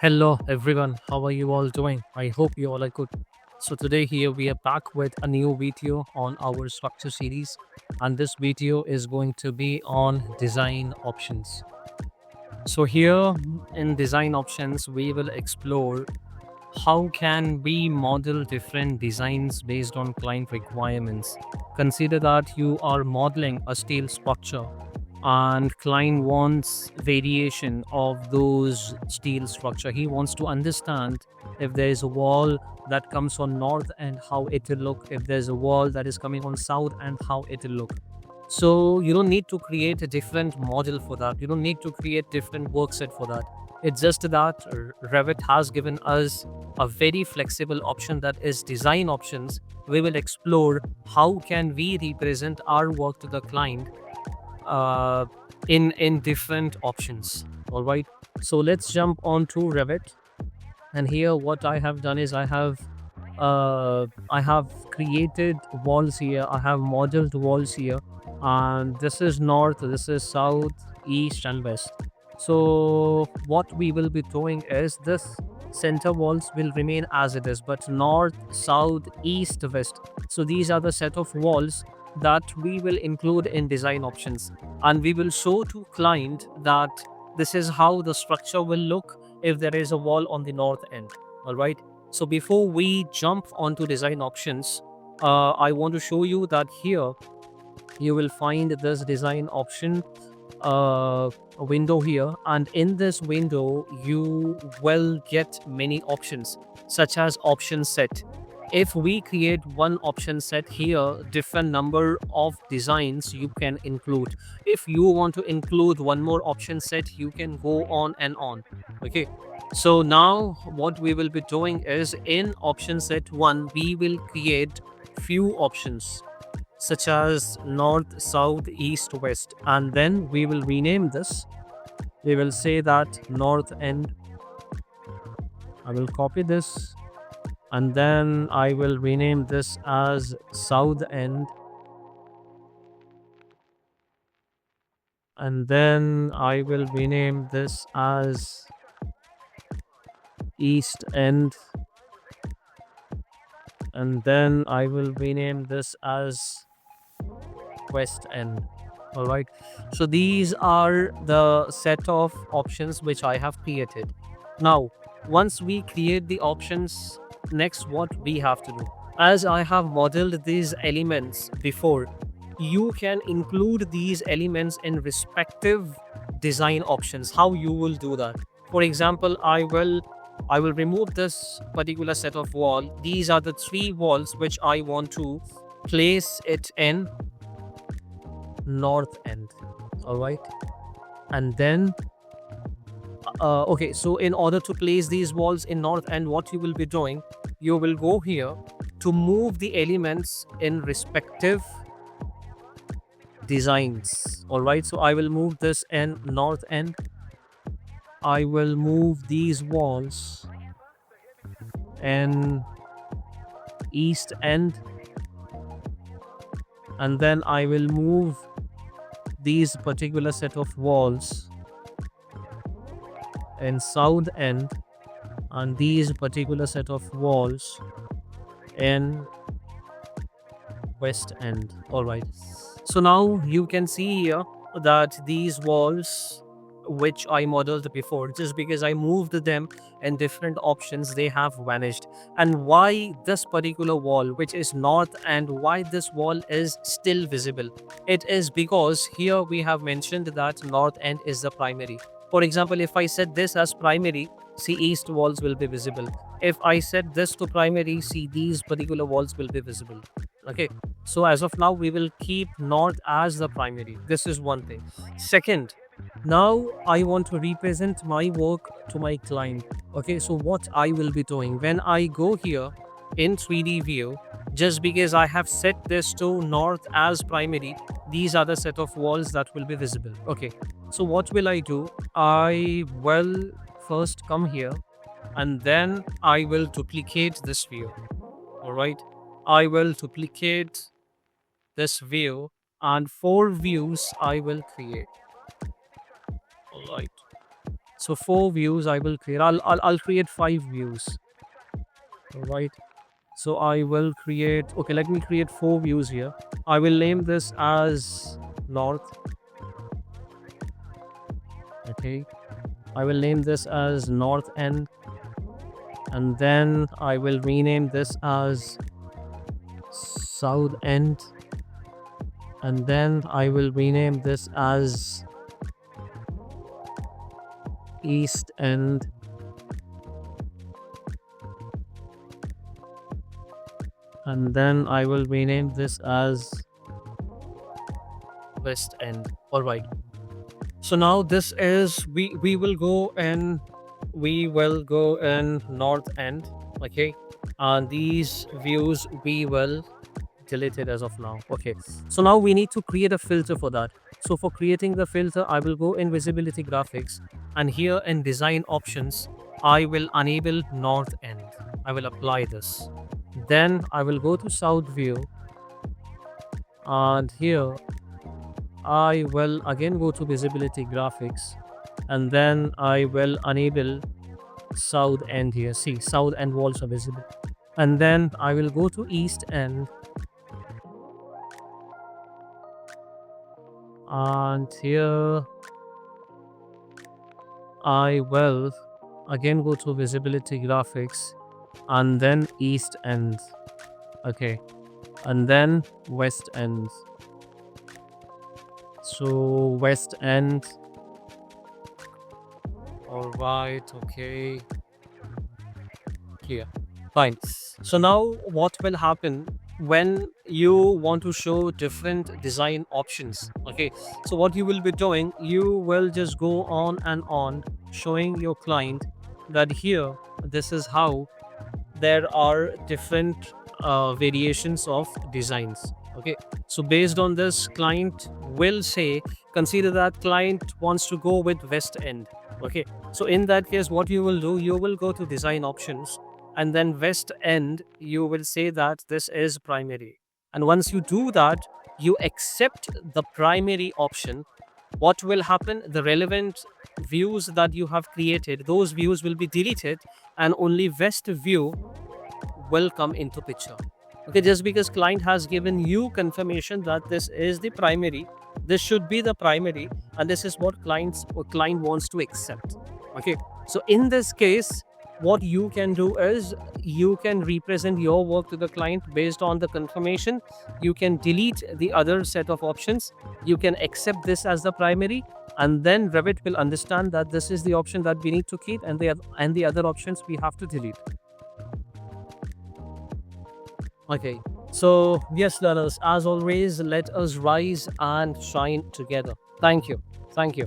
Hello everyone, how are you all doing? I hope you all are good. So today here we are back with a new video on our structure series, and this video is going to be on design options. So here in design options we will explore how can we model different designs based on client requirements. Consider that you are modeling a steel structure and client wants variation of those steel structure. He wants to understand if there is a wall that comes on north and how it will look, if there's a wall that is coming on south and how it will look. So you don't need to create a different model for that. You don't need to create different work set for that. It's just that Revit has given us a very flexible option, that is design options. We will explore how can we represent our work to the client uh, in different options. All right. So let's jump on to Revit. And here what I have done is I have created walls here. I have modeled walls here, and this is north, this is south, east and west. So what we will be doing is this center walls will remain as it is, but north, south, east, west, so these are the set of walls that we will include in design options, and we will show to client that this is how the structure will look if there is a wall on the north end. All right. So before we jump onto design options, I want to show you that here you will find this design option window here, and in this window you will get many options such as option set. If we create one option set here, different number of designs you can include. If you want to include one more option set, you can go on and on. Okay. So now what we will be doing is in option set 1 we will create few options such as north, south, east, west, and then we will rename this. We will say that north end. I will copy this, and then I will rename this as south end, and then I will rename this as east end, and then I will rename this as west end. All right. So these are the set of options which I have created. Now once we create the options, next what we have to do, as I have modeled these elements before, you can include these elements in respective design options. How you will do that? For example, I will remove this particular set of wall. These are the three walls which I want to place it in north end. All right. And then okay, so in order to place these walls in north end, what you will be doing, you will go here to move the elements in respective designs. All right. So I will move this in north end. I will move these walls in east end, and then I will move these particular set of walls in south end, and these particular set of walls in west end. All right. So now you can see here that these walls which I modeled before, just because I moved them in different options, they have vanished. And why this particular wall which is north, and why this wall is still visible? It is because here we have mentioned that north end is the primary. For example, if I set this as primary, see, east walls will be visible. If I set this to primary, see, these particular walls will be visible. Okay. So as of now we will keep north as the primary. This is one thing. Second, now I want to represent my work to my client. Okay, so what I will be doing when I go here in 3D view, just because I have set this to north as primary, these are the set of walls that will be visible. Okay, so what will I do? I will first come here, and then I will duplicate this view. All right, I will duplicate this view, and 4 views I will create. All right. So 4 views I will create. I'll create 5 views. All right. So I will create. Okay, let me create 4 views here. I will name this as north. Okay. I will name this as north end, and then I will rename this as south end, and then I will rename this as east end, and then I will rename this as west end. All right. So now this is we will go in north end. Okay, and these views we will delete it as of now. Okay, so now we need to create a filter for that. So for creating the filter, I will go in visibility graphics, and here in design options I will enable north end. I will apply this, then I will go to south view, and here I will again go to visibility graphics, and then I will enable south end here. See, south end walls are visible. And then I will go to east end, and here I will again go to visibility graphics, and then east end. Okay, and then west end. So west end. All right. Okay. Here. Fine. So now what will happen when you want to show different design options? Okay. So what you will be doing, you will just go on and on showing your client that here, this is how there are different variations of designs. Okay, so based on this, client will say, consider that client wants to go with west end. Okay, so in that case, what you will do, you will go to design options, and then west end, you will say that this is primary. And once you do that, you accept the primary option. What will happen? The relevant views that you have created, those views will be deleted, and only west view will come into picture. Okay, just because client has given you confirmation that this is the primary, this should be the primary, and this is what client wants to accept. Okay, so in this case, what you can do is you can represent your work to the client based on the confirmation. You can delete the other set of options, you can accept this as the primary, and then Revit will understand that this is the option that we need to keep, and the other options we have to delete. Okay, so yes, learners, as always, let us rise and shine together. Thank you. Thank you.